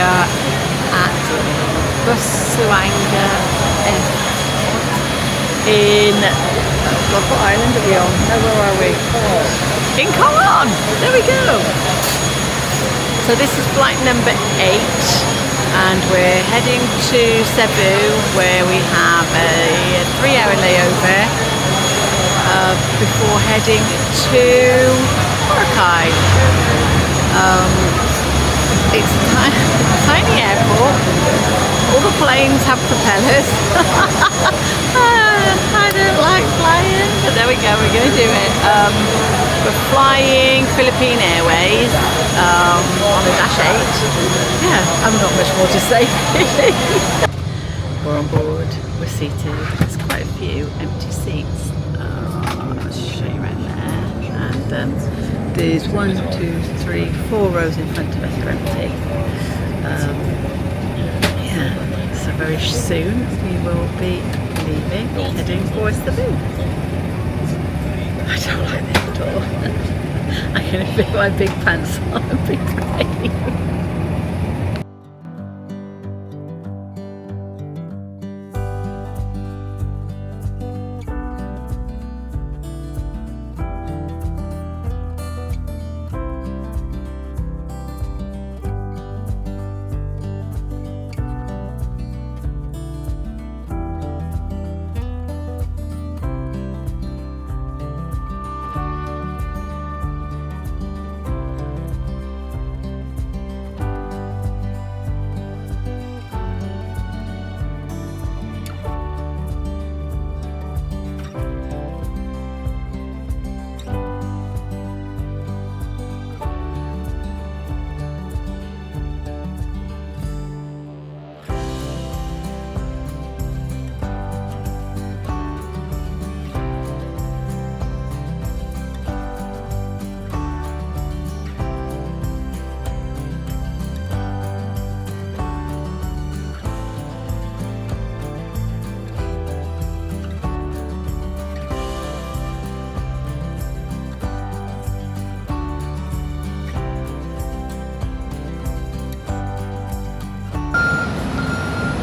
are at bustling in what island are we on? No, where are we? In Coron! There we go! So this is flight number 8 and we're heading to Cebu where we have a 3-hour layover before heading to Boracay. It's a tiny airport. All the planes have propellers. I don't like flying, but there we go, we're going to do it. We're flying Philippine Airways on a Dash 8. Yeah, I've not much more to say really. We're on board, we're seated. There's quite a few empty seats. I'll show you right there. And there's 1, 2, 3, 4 rows in front of us are empty. Yeah, so very soon we will be leaving, heading for Cebu. I don't like this at all. I'm going to fit my big pants on and be great.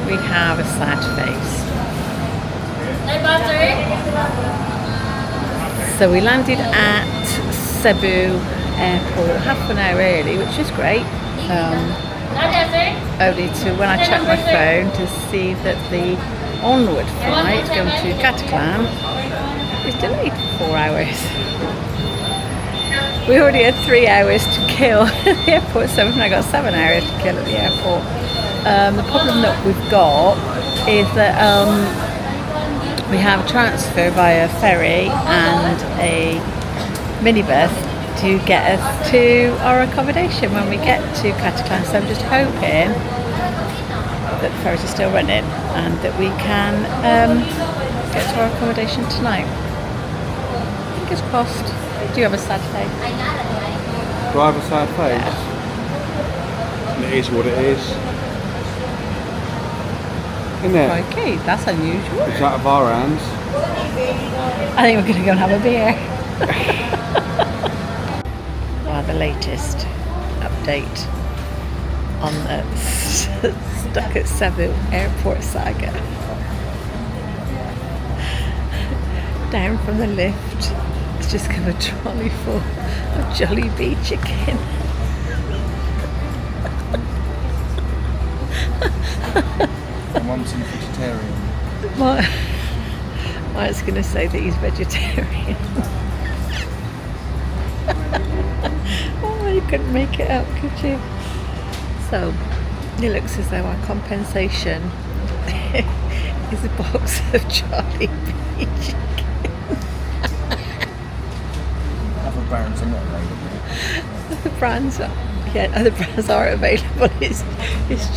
We have a sad face. So we landed at Cebu airport half an hour early, which is great. Only to when I checked my phone to see that the onward flight going to Cataclan is delayed for 4 hours. We already had 3 hours to kill at the airport, so we've now got 7 hours to kill at the airport. The problem that we've got is that we have a transfer via ferry and a minibus to get us to our accommodation when we get to Cataclan. So I'm just hoping that the ferries are still running and that we can get to our accommodation tonight. Fingers crossed. Do you have a sad face? Do I have a sad face? Yeah. It is what it is. Isn't it? Okay, that's unusual. It's out of our hands. I think we're going to go and have a beer. Well, the latest update on the stuck at Cebu airport saga. Down from the lift, it's just come a trolley full of Jollibee chicken. Mum's a vegetarian. Mike's going to say that he's vegetarian. Oh, you couldn't make it up, could you? So, it looks as though our compensation is a box of Jollibee chicken. Other brands are not available. Other brands are, yeah, other brands are available. It's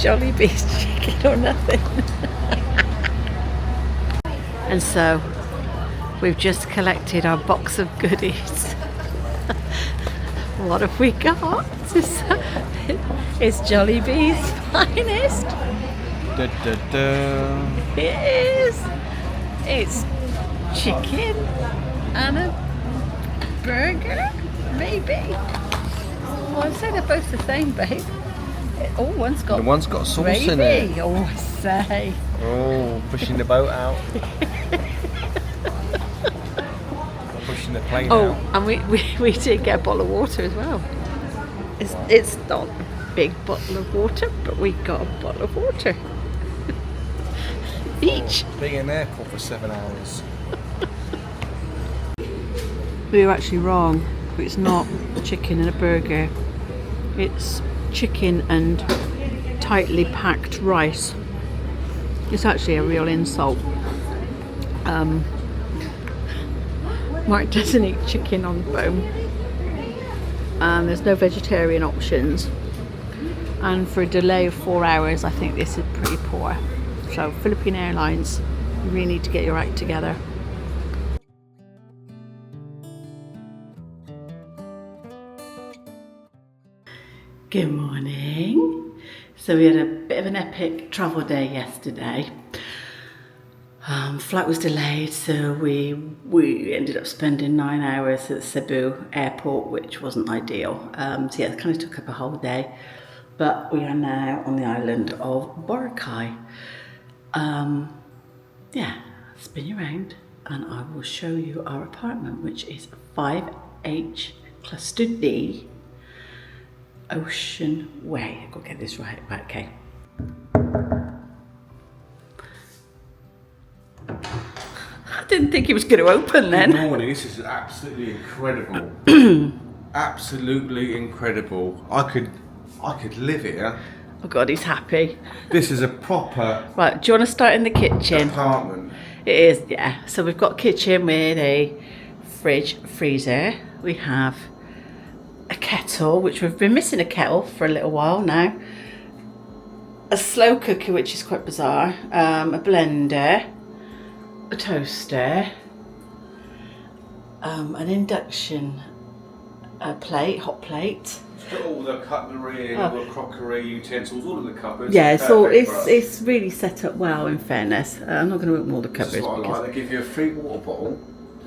Jollibee's chicken or nothing. And so we've just collected our box of goodies. What have we got? It's Jollibee's finest. Da, da, da. It is. It's chicken and a burger, maybe. Well, I'd say they're both the same, babe. Oh, one's got. And one's got sauce gravy. in it. Oh, I say. Oh, pushing the boat out. Pushing the plane out. And we did get a bottle of water as well. It's not a big bottle of water, but we got a bottle of water. Each. Being in an airport for 7 hours. We were actually wrong. It's not chicken and a burger. It's chicken and tightly packed rice. It's actually a real insult. Mark doesn't eat chicken on the bone. And there's no vegetarian options. And for a delay of 4 hours, I think this is pretty poor. So Philippine Airlines, you really need to get your act together. Good morning. So we had a bit of an epic travel day yesterday. Flight was delayed, so we ended up spending 9 hours at Cebu airport, which wasn't ideal. So yeah, it kind of took up a whole day. But we are now on the island of Boracay. Yeah, spin you around and I will show you our apartment, which is 5H Cluster D, Ocean Way. I've got to get this right. Right, okay. I didn't think it was going to open then. Good morning, this is absolutely incredible. Absolutely incredible. I could live here. Oh God, he's happy. This is a proper Right, do you want to start in the kitchen? apartment. It is, yeah. So we've got a kitchen with a fridge, freezer. We have a kettle, which we've been missing a kettle for a little while now. A slow cooker, which is quite bizarre. A blender, a toaster, an induction plate, hot plate. It's got all the cutlery and all the crockery, utensils, all in the cupboards. Yeah, so perfect for us. it's really set up well. In fairness, I'm not going to open all the This cupboards is what I because, like. They give you a free water bottle.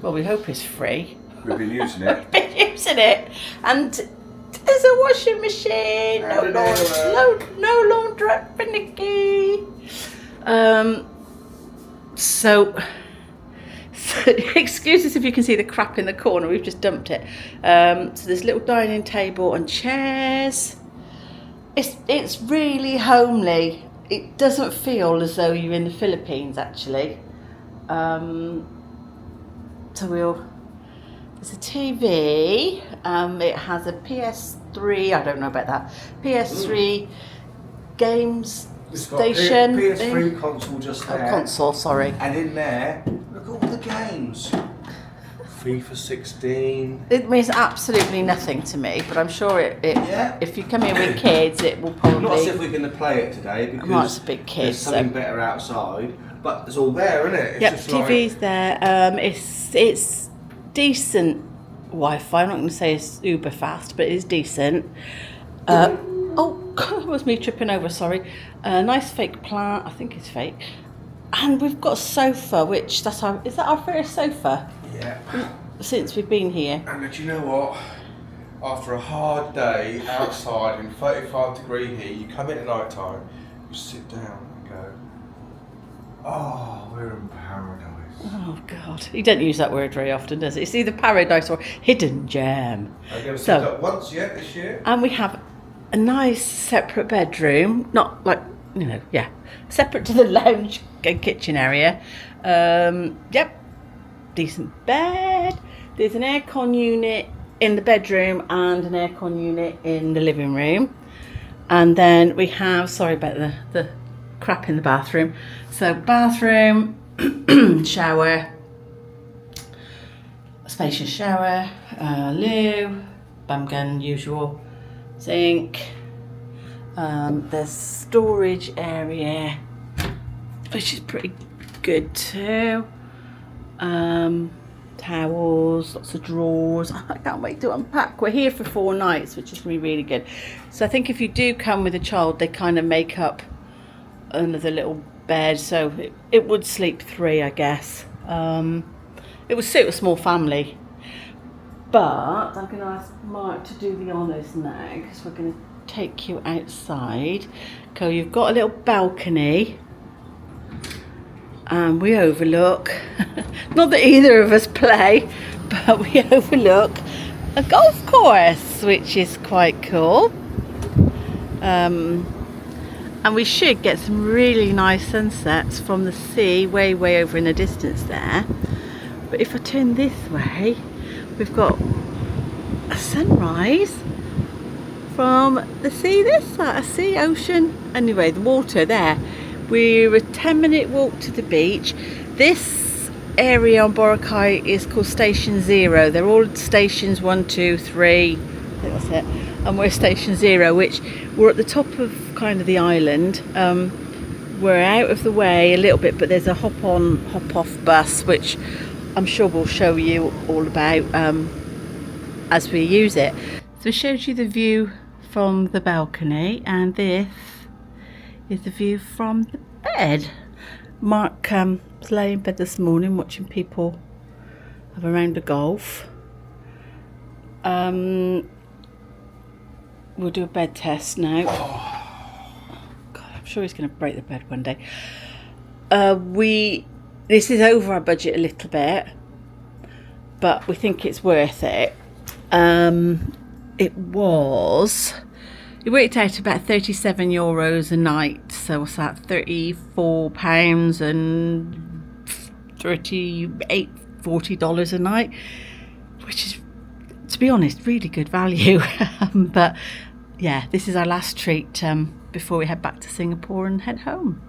well, we hope it's free. We've been using it. Been using it, and there's a washing machine. And No laundrette finicky. So excuses if you can see the crap in the corner. We've just dumped it. So there's a little dining table and chairs. It's really homely. It doesn't feel as though you're in the Philippines actually. There's a TV. It has a PS3. I don't know about that. PS3 games It's got station. PS3 console just there. Console, sorry. And in there, look at all the games. FIFA 16. It means absolutely nothing to me, but I'm sure Yeah. if you come here with kids, it will probably. Not as if we're going to play it today because Well, it's a big kid, there's something so- better outside. But it's all there, isn't it? It's Yep, just TV's like, there. It's decent Wi-Fi. I'm not going to say it's uber fast, but it is decent. Oh, it was me tripping over. Sorry. Nice fake plant. I think it's fake. And we've got a sofa, which is that our first sofa yeah. since we've been here? And do you know what? After a hard day outside in 35-degree heat, you come in at night time, you sit down and go, oh, we're in paradise. Oh God, he don't use that word very often, does he? It's either paradise or hidden gem. I'm going to So- sit up once yet this year. And we have a nice separate bedroom, not like, separate to the lounge and kitchen area. Yep, decent bed. There's an aircon unit in the bedroom and an aircon unit in the living room. And then we have, sorry about the crap in the bathroom. So bathroom, shower, spacious shower, loo, bum gun, usual, sink. There's storage area, which is pretty good too. Towels, lots of drawers. I can't wait to unpack. We're here for 4 nights, which is going to be really good. So I think if you do come with a child, they kind of make up another little bed, so it would sleep 3, I guess. It would suit a small family. But I'm going to ask Mark to do the honours now, because we're going to take you outside. So you've got a little balcony and we overlook, not that either of us play, but we overlook a golf course, which is quite cool. And we should get some really nice sunsets from the sea way over in the distance there. But if I turn this way, we've got a sunrise from the sea this side, a sea, ocean, anyway, the water there. We're a 10-minute walk to the beach. This area on Boracay is called Station 0. They're all stations 1, 2, 3, I think that's it. And we're Station 0, which we're at the top of kind of the island. We're out of the way a little bit, but there's a hop on, hop off bus, which I'm sure we'll show you all about as we use it. So I showed you the view from the balcony, and this is the view from the bed. Mark was laying in bed this morning watching people have a round of golf. We'll do a bed test now. God, I'm sure he's going to break the bed one day. This is over our budget a little bit, but we think it's worth it. It worked out about €37 a night, so what's that, £34 and $40 a night, which is, to be honest, really good value. But yeah, this is our last treat before we head back to Singapore and head home.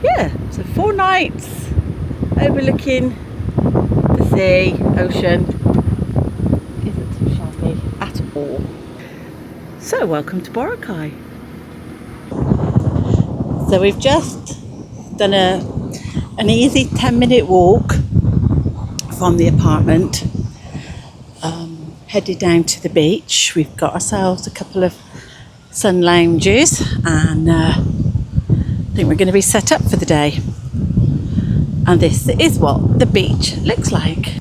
Yeah, so 4 nights overlooking the sea, ocean. Isn't too shabby at all. So welcome to Boracay. So we've just done an easy 10-minute walk from the apartment, headed down to the beach. We've got ourselves a couple of sun lounges, and I think we're going to be set up for the day. And this is what the beach looks like.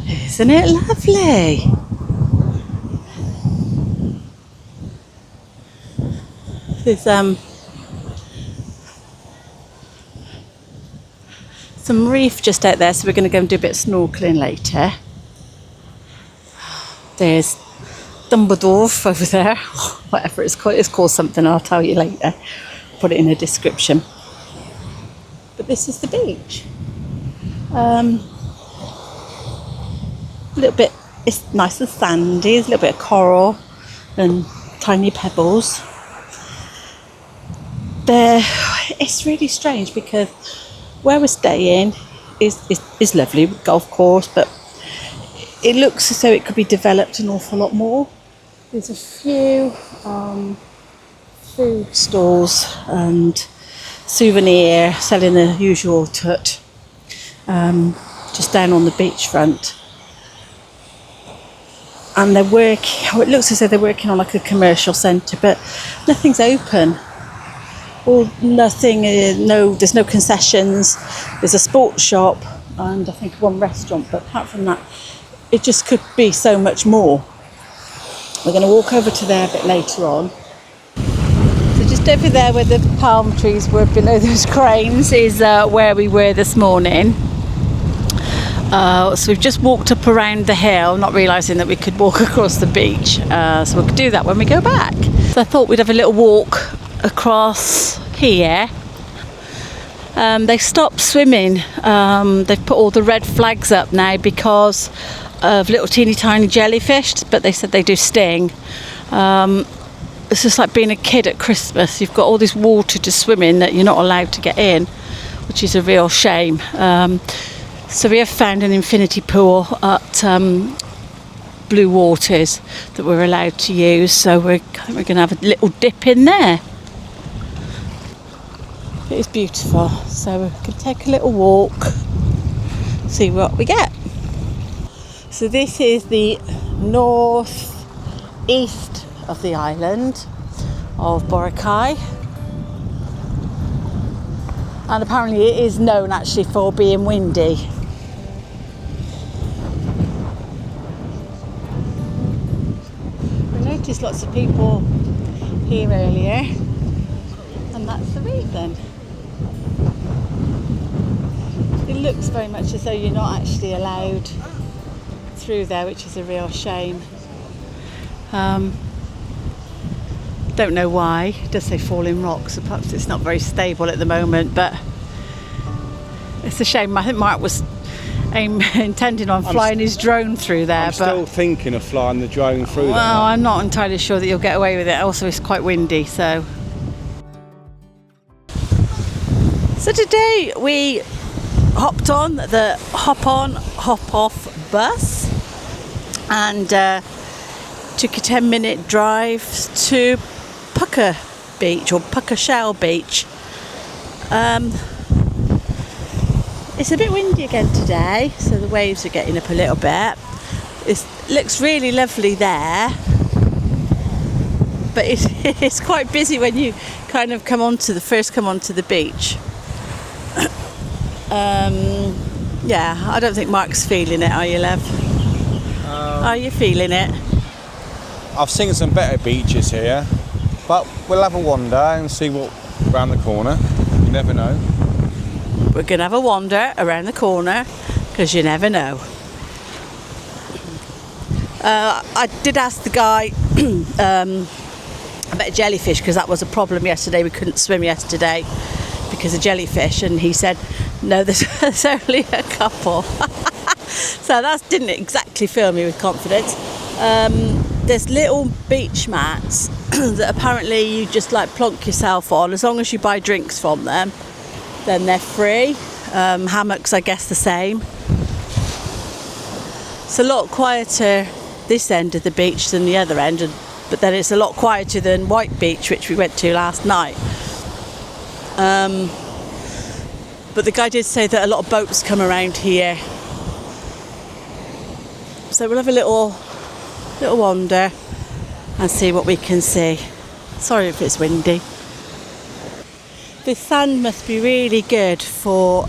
Isn't it lovely? There's some reef just out there, so we're going to go and do a bit of snorkeling later. There's Dumbledore over there, whatever it's called something, I'll tell you later. Put it in the description. But this is the beach. A little bit, it's nice and sandy, there's a little bit of coral and tiny pebbles. It's really strange because where we're staying is lovely, golf course, but it looks as though it could be developed an awful lot more. There's a few food stalls and souvenir selling the usual tut just down on the beachfront. And it looks as though they're working on like a commercial centre, but nothing's open. Or nothing, there's no concessions. There's a sports shop and I think one restaurant, but apart from that, it just could be so much more. We're going to walk over to there a bit later on. So just over there where the palm trees were below those cranes is where we were this morning. So we've just walked up around the hill, not realising that we could walk across the beach. So we'll do that when we go back. So I thought we'd have a little walk across here. They stopped swimming. They've put all the red flags up now because of little teeny tiny jellyfish, but they said they do sting. It's just like being a kid at Christmas. You've got all this water to swim in that you're not allowed to get in, which is a real shame. So we have found an infinity pool at Blue Waters that we're allowed to use, so I think we're going to have a little dip in there. It is beautiful, so we can take a little walk, see what we get. So this is the north-east of the island of Boracay, and apparently it is known actually for being windy. noticed lots of people here earlier, and that's the reason. It looks very much as though you're not actually allowed through there, which is a real shame. Don't know why. It does say falling rocks, so perhaps it's not very stable at the moment, but it's a shame. I think Mark was intending on flying his drone through there. I'm still thinking of flying the drone through there. Well, I'm not entirely sure that you'll get away with it. Also, it's quite windy, so. So today we hopped on the hop-on, hop-off bus and took a 10-minute drive to Puka Beach, or Puka Shell Beach. It's a bit windy again today, so the waves are getting up a little bit. It looks really lovely there, but it's quite busy when you kind of come onto the beach. Yeah, I don't think Mark's feeling it, are you, love? Are you feeling it? I've seen some better beaches here, but we'll have a wander and see what's around the corner. You never know. We're going to have a wander around the corner, because you never know. I did ask the guy about jellyfish, because that was a problem yesterday. We couldn't swim yesterday because of jellyfish, and he said, no, there's only a couple. So that didn't exactly fill me with confidence. There's little beach mats that apparently you just like plonk yourself on. As long as you buy drinks from them, then they're free. Hammocks, I guess, the same. It's a lot quieter this end of the beach than the other end, but then it's a lot quieter than White Beach, which we went to last night. But the guy did say that a lot of boats come around here, so we'll have a little wander and see what we can see. Sorry if it's windy. The sand must be really good for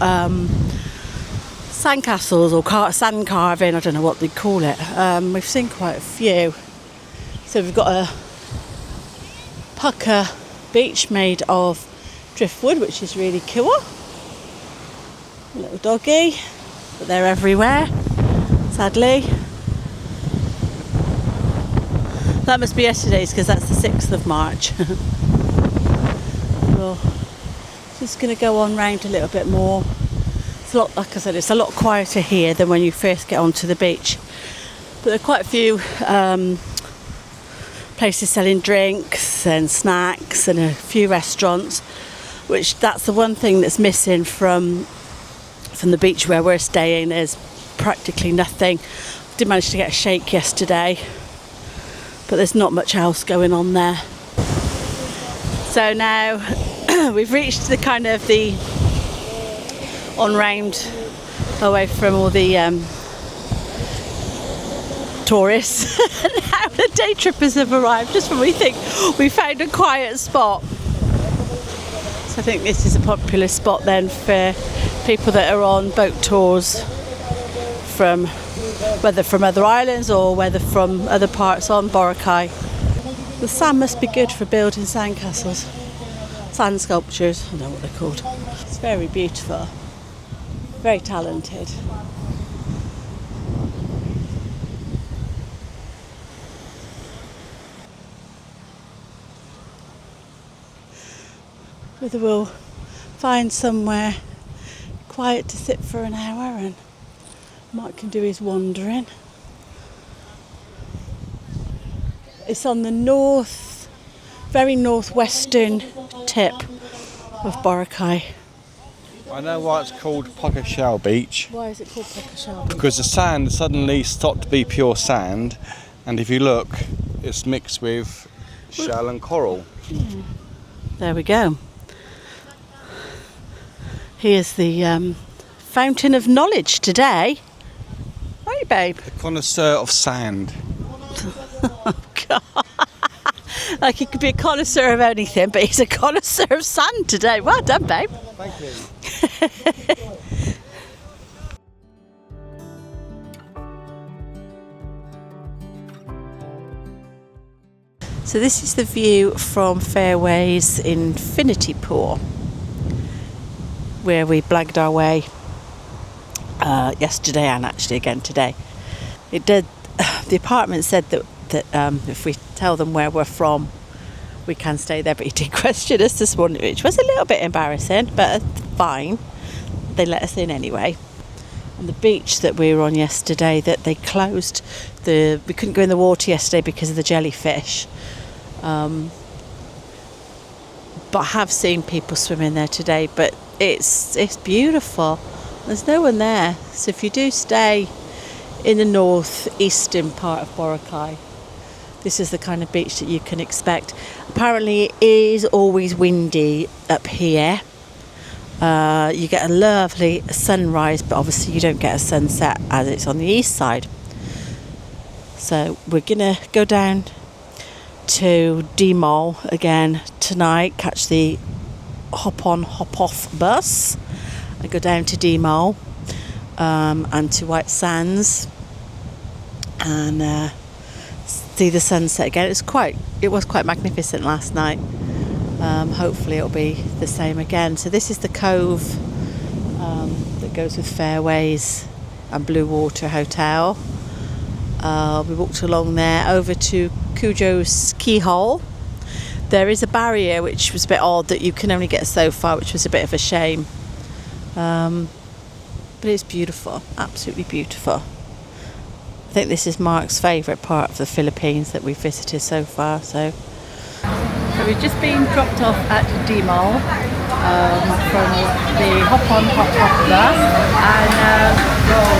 sandcastles or sand carving. I don't know what they call it. We've seen quite a few. So we've got a Puka beach made of driftwood, which is really cool. A little doggy, but they're everywhere, sadly. That must be yesterday's, because that's the 6th of March. Well, just going to go on round a little bit more. It's a lot, like I said, it's a lot quieter here than when you first get onto the beach. But there are quite a few places selling drinks and snacks, and a few restaurants, which that's the one thing that's missing from the beach where we're staying. There's practically nothing. Did manage to get a shake yesterday, but there's not much else going on there. So now we've reached the kind of the on round away from all the tourists. Now the day trippers have arrived just when we think we found a quiet spot. So I think this is a popular spot then for people that are on boat tours from whether from other islands or whether from other parts on Boracay. The sand must be good for building sandcastles. Sand sculptures, I don't know what they're called. It's very beautiful, very talented. Whether we'll find somewhere quiet to sit for an hour and Mark can do his wandering. It's on the very northwestern tip of Boracay. I know why it's called Puka Shell Beach. Why is it called Puka Shell Beach? Because the sand suddenly stopped to be pure sand, and if you look, it's mixed with shell and coral. Yeah. There we go. Here's the fountain of knowledge today. Right, babe? The connoisseur of sand. Oh, God. Like he could be a connoisseur of anything, but he's a connoisseur of sand today. Well done, babe. Thank you. So this is the view from Fairways Infinity Pool, where we blagged our way yesterday and actually again today. It did. The apartment said that if we tell them where we're from, we can stay there, but he did question us this morning, which was a little bit embarrassing, but fine. They let us in anyway. And the beach that we were on yesterday, that they closed we couldn't go in the water yesterday because of the jellyfish. But I have seen people swimming there today, but it's beautiful. There's no one there. So if you do stay in the north-eastern part of Boracay, this is the kind of beach that you can expect. Apparently it is always windy up here. You get a lovely sunrise, but obviously you don't get a sunset as it's on the east side. So we're gonna go down to D-Mall again tonight, catch the hop on hop off bus and go down to D-Mall and to White Sands and see the sunset again. It was quite magnificent last night. Hopefully it'll be the same again. So this is the cove that goes with Fairways and Blue Water Hotel. We walked along there over to Cujo's Keyhole. There is a barrier which was a bit odd that you can only get so far, which was a bit of a shame. But it's beautiful, absolutely beautiful. I think this is Mark's favourite part of the Philippines that we've visited so far. So we've just been dropped off at D-Mall from the hop-on, hop-off bus, and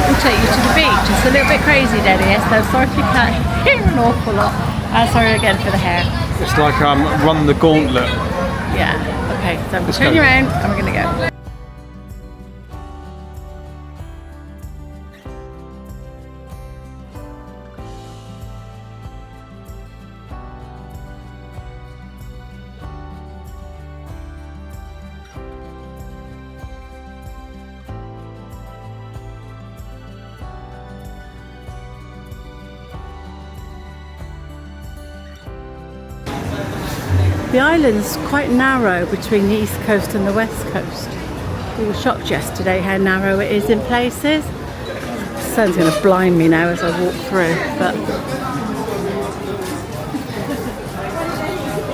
we'll take you to the beach. It's a little bit crazy down here, so sorry if you can't hear an awful lot. Sorry again for the hair. It's like run the gauntlet. Yeah, okay, so I'm turning around and we're going to go. The island's quite narrow between the east coast and the west coast. We were shocked yesterday how narrow it is in places. The sun's going to blind me now as I walk through, but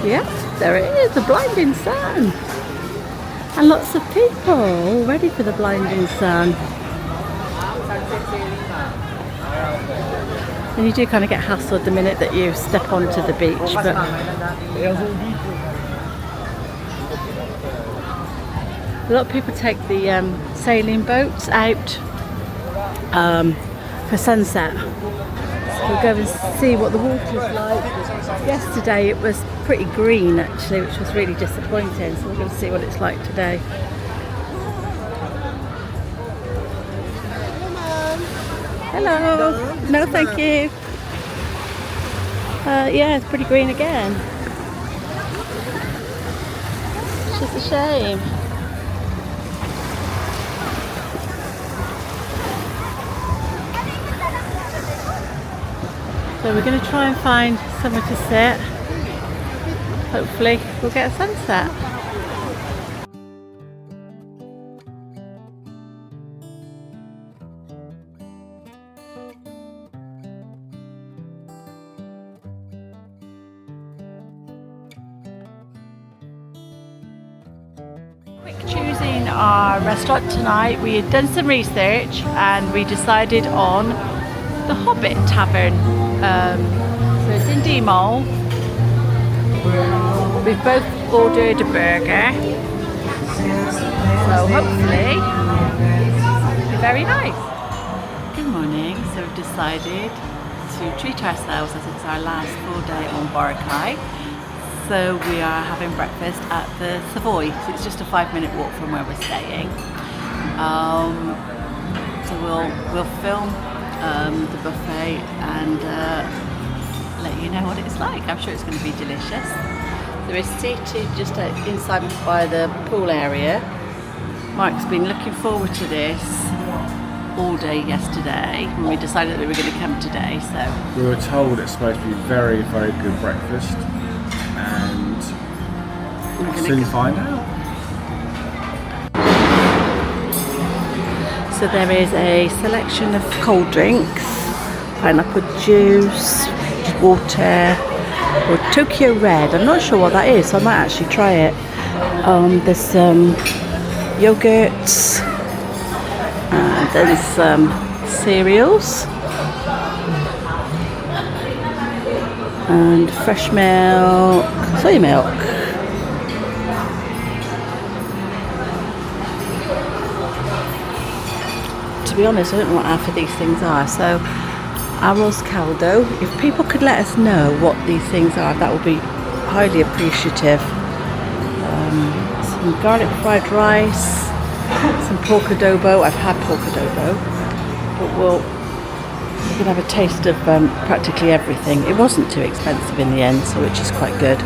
yeah, there it is, the blinding sun. And lots of people all ready for the blinding sun. And you do kind of get hassled the minute that you step onto the beach, but a lot of people take the sailing boats out for sunset. So we'll go and see what the water's like. Yesterday it was pretty green actually, which was really disappointing, so we're going to see what it's like today. Hello. No, thank you. Yeah, it's pretty green again. It's just a shame. So we're going to try and find somewhere to sit. Hopefully we'll get a sunset. Choosing our restaurant tonight, we had done some research and we decided on the Hobbit Tavern. So it's in D-Mall. We've both ordered a burger, so hopefully it'll be very nice. Good morning. So we've decided to treat ourselves as it's our last full day on Boracay. So we are having breakfast at the Savoy. So it's just a 5-minute walk from where we're staying. So we'll film the buffet and let you know what it's like. I'm sure it's going to be delicious. So we're seated just inside by the pool area. Mike's been looking forward to this all day yesterday when we decided that we were going to come today. So we were told it's supposed to be very, very good breakfast. Soon find out. So there is a selection of cold drinks, pineapple juice, water, or Tokyo Red. I'm not sure what that is, so I might actually try it. There's some yogurts, and then some cereals, and fresh milk, soy milk. To be honest, I don't know what half of these things are. So, arroz caldo. If people could let us know what these things are, that would be highly appreciative. Some garlic fried rice, some pork adobo. I've had pork adobo, but we can have a taste of practically everything. It wasn't too expensive in the end, so which is quite good.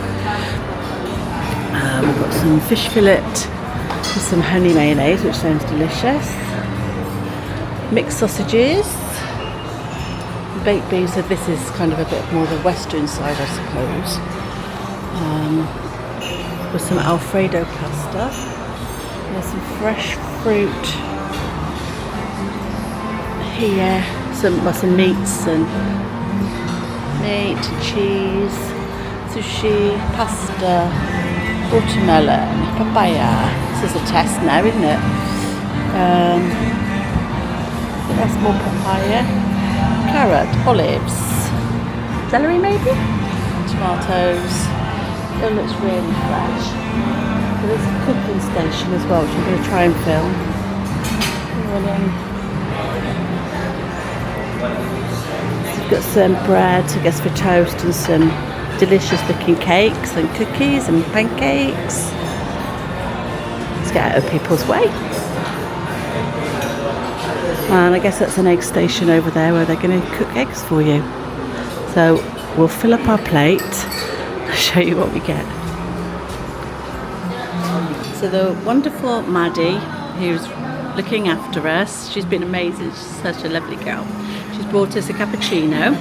We've got some fish fillet with some honey mayonnaise, which sounds delicious. Mixed sausages, baked beans. So this is kind of a bit more the western side, I suppose. With some Alfredo pasta. There's some fresh fruit here. Some meats and meat, cheese, sushi, pasta, watermelon, papaya. This is a test now, isn't it? That's more papaya, carrot, olives, celery maybe, tomatoes. It looks really fresh. So there's a cooking station as well, which I'm going to try and film. We've got some bread, I guess, for toast, and some delicious looking cakes and cookies and pancakes. Let's get out of people's way. And I guess that's an egg station over there where they're going to cook eggs for you. So we'll fill up our plate. I'll show you what we get. So the wonderful Maddie, who's looking after us, she's been amazing. She's such a lovely girl. She's brought us a cappuccino.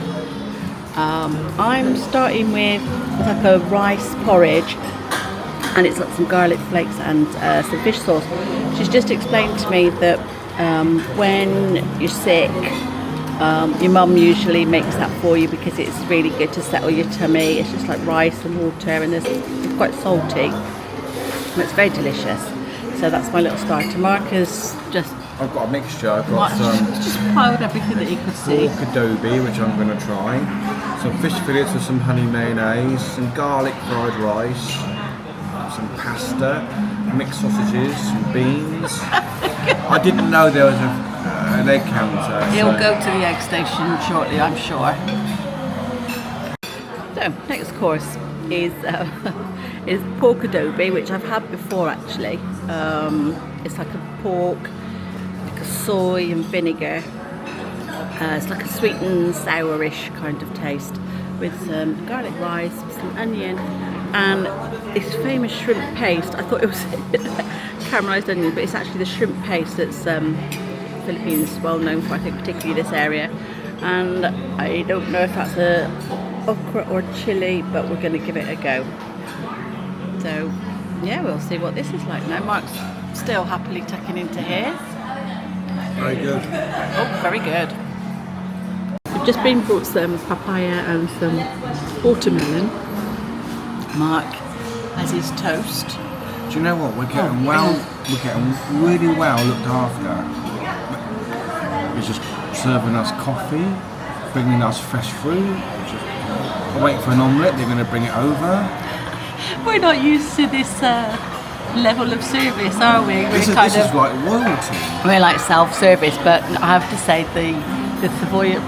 I'm starting with like a rice porridge, and it's got some garlic flakes and some fish sauce. She's just explained to me that when you're sick, your mum usually makes that for you because it's really good to settle your tummy. It's just like rice and water, and it's quite salty. And it's very delicious. So that's my little starter. Marcus just... I've got a mixture. I've got some just piled everything that you could see. pork adobo, which I'm going to try. Some fish fillets with some honey mayonnaise. Some garlic fried rice. Some pasta. Mixed sausages. Some beans. I didn't know there was an egg counter. He'll go to the egg station shortly, I'm sure. So, next course is pork adobo, which I've had before actually. It's like a pork, like a soy and vinegar. It's like a sweet and sourish kind of taste, with some garlic rice, with some onion, and this famous shrimp paste. I thought it was caramelised onion, but it's actually the shrimp paste that's Philippines well known for, I think, particularly this area. And I don't know if that's a okra or chili, but we're going to give it a go. So yeah, we'll see what this is like now. Mark's still happily tucking into his. Very good. Oh, very good. We've just been brought some papaya and some watermelon. Mark has his toast. Do you know what? We're getting really well looked after. He's just serving us coffee, bringing us fresh fruit. I'm waiting for an omelette. They're going to bring it over. We're not used to this level of service, are we? This is like royalty. We're like self-service, but I have to say the Savoy at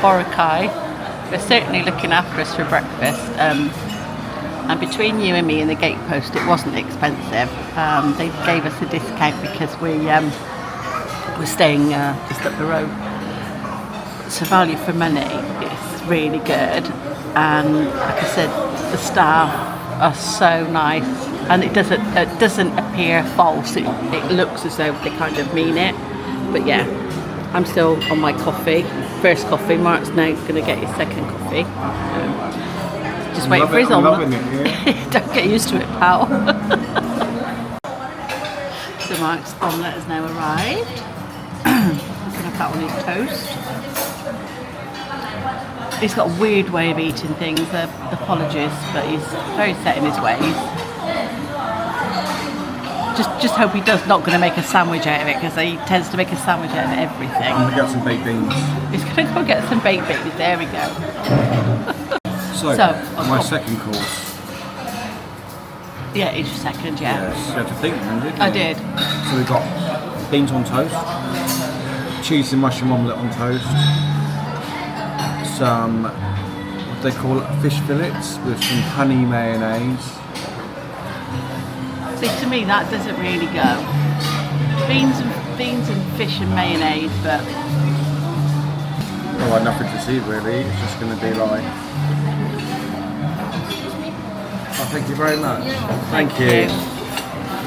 Boracay, they're certainly looking after us for breakfast. And between you and me and the gatepost, it wasn't expensive. They gave us a discount because we're staying just up the road. So value for money, it's really good. And like I said, the staff are so nice, and it doesn't appear false. It looks as though they kind of mean it. But yeah, I'm still on my coffee. First coffee. Mark's now going to get his second coffee. Just waiting for his I'm omelette. loving it, yeah. Don't get used to it, pal. So Mark's omelette has now arrived. You can have that on his toast. He's got a weird way of eating things. Apologies, but he's very set in his ways. Just hope he does not going to make a sandwich out of it, because he tends to make a sandwich out of everything. I'm gonna get some baked beans. He's going to go get some baked beans. There we go. So my second course. Yeah, it's your second, yeah. Yes, you had to think then, didn't you? I did. So we got beans on toast, cheese and mushroom omelette on toast, some, what they call it, fish fillets with some honey mayonnaise. See, to me that doesn't really go. Beans and fish and mayonnaise, but Oh, nothing to see really. It's just going to be like. Oh, thank you very much. Thank you.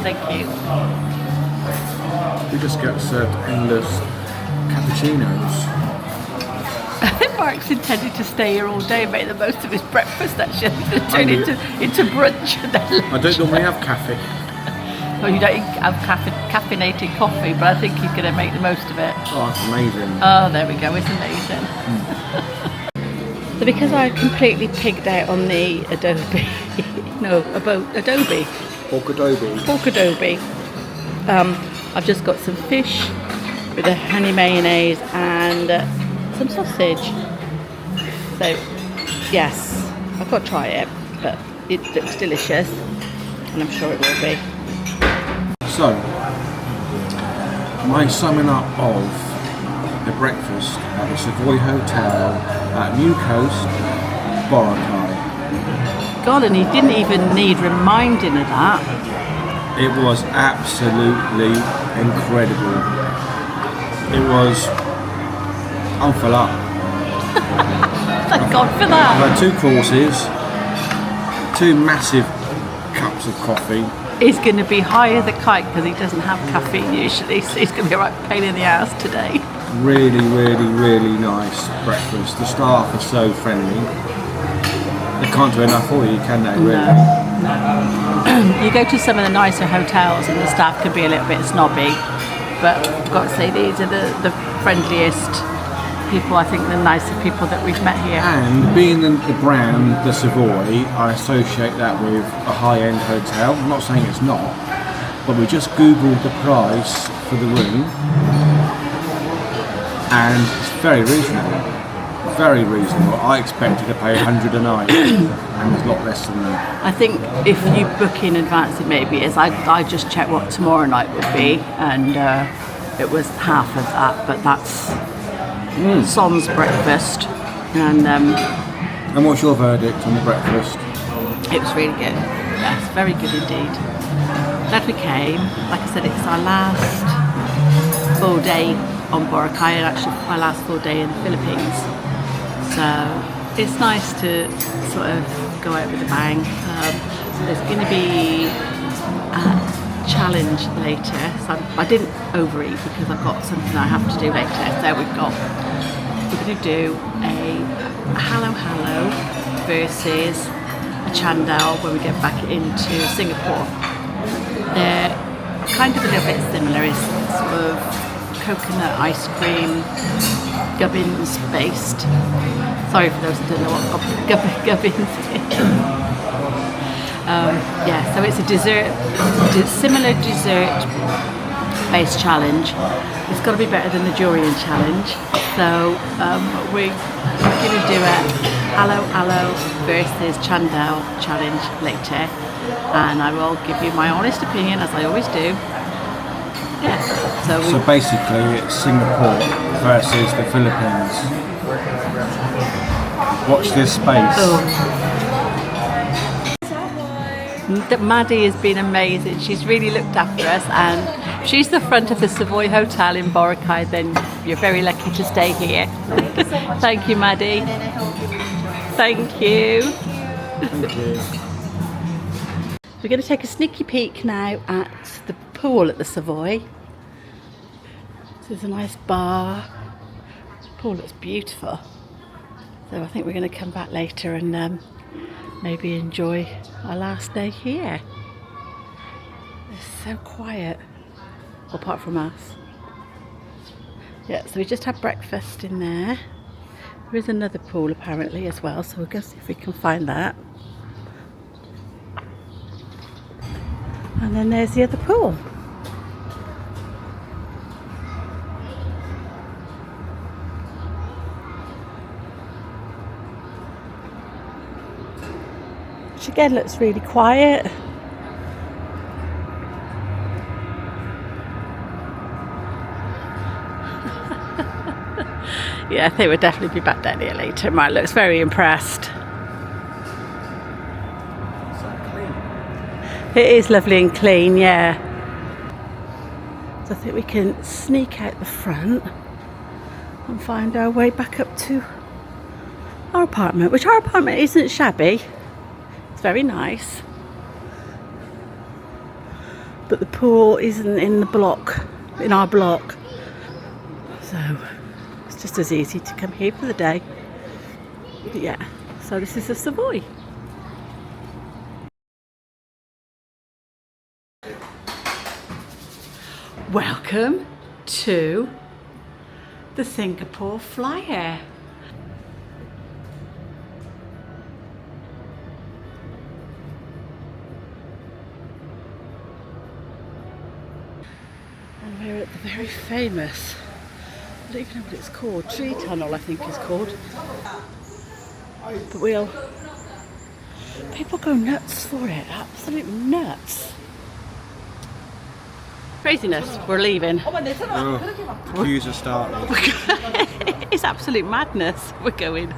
Thank you. We just get served endless cappuccinos. Mark's intended to stay here all day and make the most of his breakfast, actually. Turn into brunch. And then I don't normally have cafe. well, you don't have caffeinated coffee, but I think he's going to make the most of it. Oh, that's amazing. Oh, there we go. It's amazing. So because I completely pigged out on the Adobe, pork adobe, I've just got some fish with a honey mayonnaise and some sausage. So yes, I've got to try it, but it looks delicious and I'm sure it will be. So, my summing up of the breakfast at the Savoy Hotel at Newcoast, Boracay. God, and he didn't even need reminding of that. It was absolutely incredible. It was, I'm full up. Thank God for I've that. had 2 courses, 2 massive cups of coffee. He's going to be high as a kite because he doesn't have caffeine usually, so he's going to be a right pain in the ass today. Really, really, really nice breakfast. The staff are so friendly. They can't do enough for you, can they, really? No. You go to some of the nicer hotels and the staff can be a little bit snobby, but I've got to say these are the friendliest people, I think, the nicer people that we've met here. And being the brand, the Savoy, I associate that with a high-end hotel. I'm not saying it's not, but we just Googled the price for the room, and it's very reasonable. Very reasonable. I expected to pay $100 a night, and it's a lot less than that. I think if you book in advance, it maybe is. I just checked what tomorrow night would be, and it was half of that, but that's Son's breakfast. And what's your verdict on the breakfast? it was really good. Yes, very good indeed. Glad we came. Like I said, it's our last full day on Boracay, and actually my last full day in the Philippines. So it's nice to sort of go out with a bang. There's going to be a challenge later. So I didn't overeat because I've got something I have to do later. So we're going to do a halo halo versus a chandao when we get back into Singapore. They're kind of a little bit similar. It's sort of coconut ice cream, gubbins based. Sorry for those who don't know what gubbins is. Yeah, so it's a dessert, similar dessert based challenge. It's got to be better than the durian challenge. So we're going to do a halo halo versus chandao challenge later, and I will give you my honest opinion as I always do. Yeah. So basically, it's Singapore versus the Philippines. Watch this space. Maddie has been amazing. She's really looked after us, and if she's the front of the Savoy Hotel in Boracay, then you're very lucky to stay here. Thank you, Maddie. Thank you. Thank you. We're going to take a sneaky peek now at the pool at the Savoy. So there's a nice bar. The pool looks beautiful. So I think we're going to come back later and maybe enjoy our last day here. It's so quiet, apart from us. Yeah, so we just had breakfast in there. There is another pool apparently as well, so we'll go see if we can find that. And then there's the other pool. Which again looks really quiet. Yeah, I think we'll definitely be back down here later. Mine looks very impressed. So clean. It is lovely and clean, yeah. So I think we can sneak out the front and find our way back up to our apartment, which our apartment isn't shabby. It's very nice. But the pool isn't in the block, in our block. So it's just as easy to come here for the day. But yeah, so this is the Savoy. Welcome to the Singapore Flyer. And we're at the very famous, I don't even know what it's called, tree tunnel I think it's called. But people go nuts for it, absolute nuts. Craziness, we're leaving. Oh, queues are starting. It's absolute madness, we're going.